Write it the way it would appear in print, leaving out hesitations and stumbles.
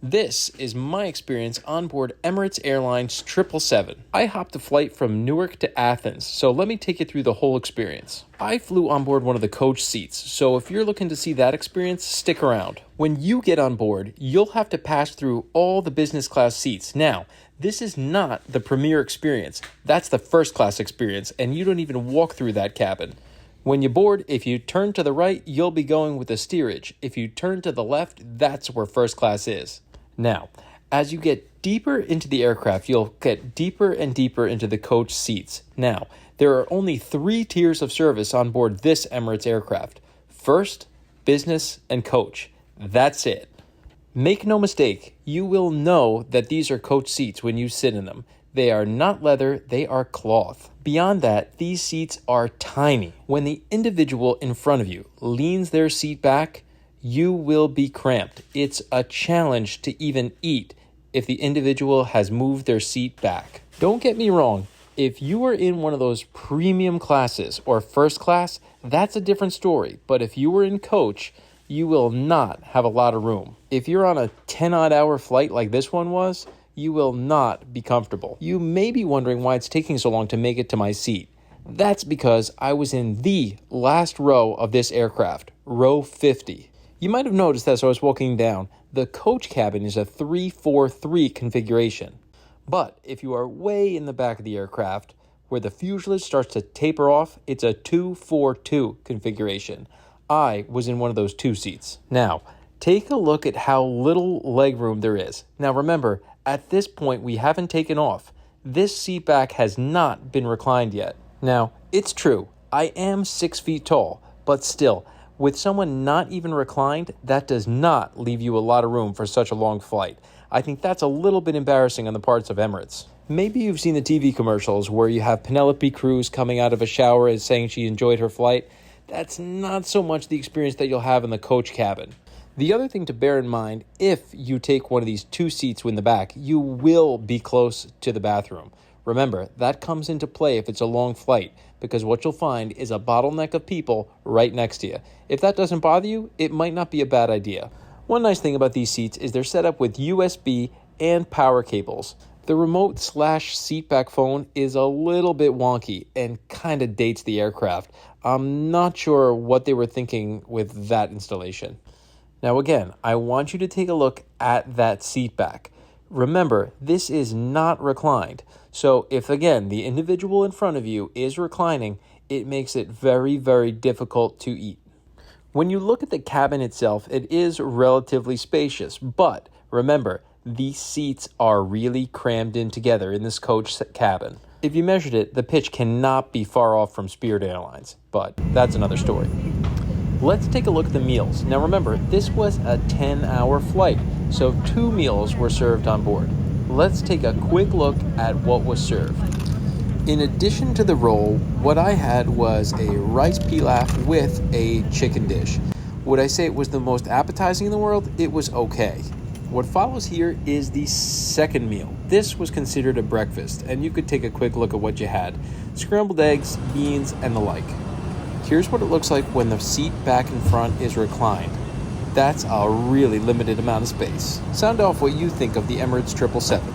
This is my experience on board Emirates Airlines 777. I hopped a flight from Newark to Athens, so let me take you through the whole experience. I flew on board one of the coach seats, so if you're looking to see that experience, stick around. When you get on board, you'll have to pass through all the business class seats. Now, this is not the premier experience. That's the first class experience, and you don't even walk through that cabin. When you board, if you turn to the right, you'll be going with the steerage. If you turn to the left, that's where first class is. Now, as you get deeper into the aircraft, you'll get deeper and deeper into the coach seats. Now, there are only 3 tiers of service on board this Emirates aircraft. First, business, and coach. That's it. Make no mistake, you will know that these are coach seats when you sit in them. They are not leather, they are cloth. Beyond that, these seats are tiny. When the individual in front of you leans their seat back, you will be cramped. It's a challenge to even eat if the individual has moved their seat back. Don't get me wrong, if you are in one of those premium classes or first class, that's a different story. But if you were in coach, you will not have a lot of room. If you're on a 10-odd hour flight like this one was, you will not be comfortable. You may be wondering why it's taking so long to make it to my seat. That's because I was in the last row of this aircraft, row 50. You might have noticed as I was walking down, the coach cabin is a 3-4-3 configuration. But if you are way in the back of the aircraft, where the fuselage starts to taper off, it's a 2-4-2 configuration. I was in one of those 2 seats. Now, take a look at how little legroom there is. Now remember, at this point we haven't taken off. This seat back has not been reclined yet. Now, it's true, I am 6 feet tall, but still, with someone not even reclined, that does not leave you a lot of room for such a long flight. I think that's a little bit embarrassing on the parts of Emirates. Maybe you've seen the TV commercials where you have Penelope Cruz coming out of a shower and saying she enjoyed her flight. That's not so much the experience that you'll have in the coach cabin. The other thing to bear in mind, if you take one of these 2 seats in the back, you will be close to the bathroom. Remember, that comes into play if it's a long flight, because what you'll find is a bottleneck of people right next to you. If that doesn't bother you, it might not be a bad idea. One nice thing about these seats is they're set up with USB and power cables. The remote/seatback phone is a little bit wonky and kind of dates the aircraft. I'm not sure what they were thinking with that installation. Now again, I want you to take a look at that seat back. Remember, this is not reclined. So if, again, the individual in front of you is reclining, it makes it very, very difficult to eat. When you look at the cabin itself, it is relatively spacious. But remember, these seats are really crammed in together in this coach cabin. If you measured it, the pitch cannot be far off from Spirit Airlines. But that's another story. Let's take a look at the meals. Now remember, this was a 10-hour flight, so 2 meals were served on board. Let's take a quick look at what was served. In addition to the roll, what I had was a rice pilaf with a chicken dish. Would I say it was the most appetizing in the world? It was okay. What follows here is the second meal. This was considered a breakfast, and you could take a quick look at what you had. Scrambled eggs, beans, and the like. Here's what it looks like when the seat back in front is reclined. That's a really limited amount of space. Sound off what you think of the Emirates 777.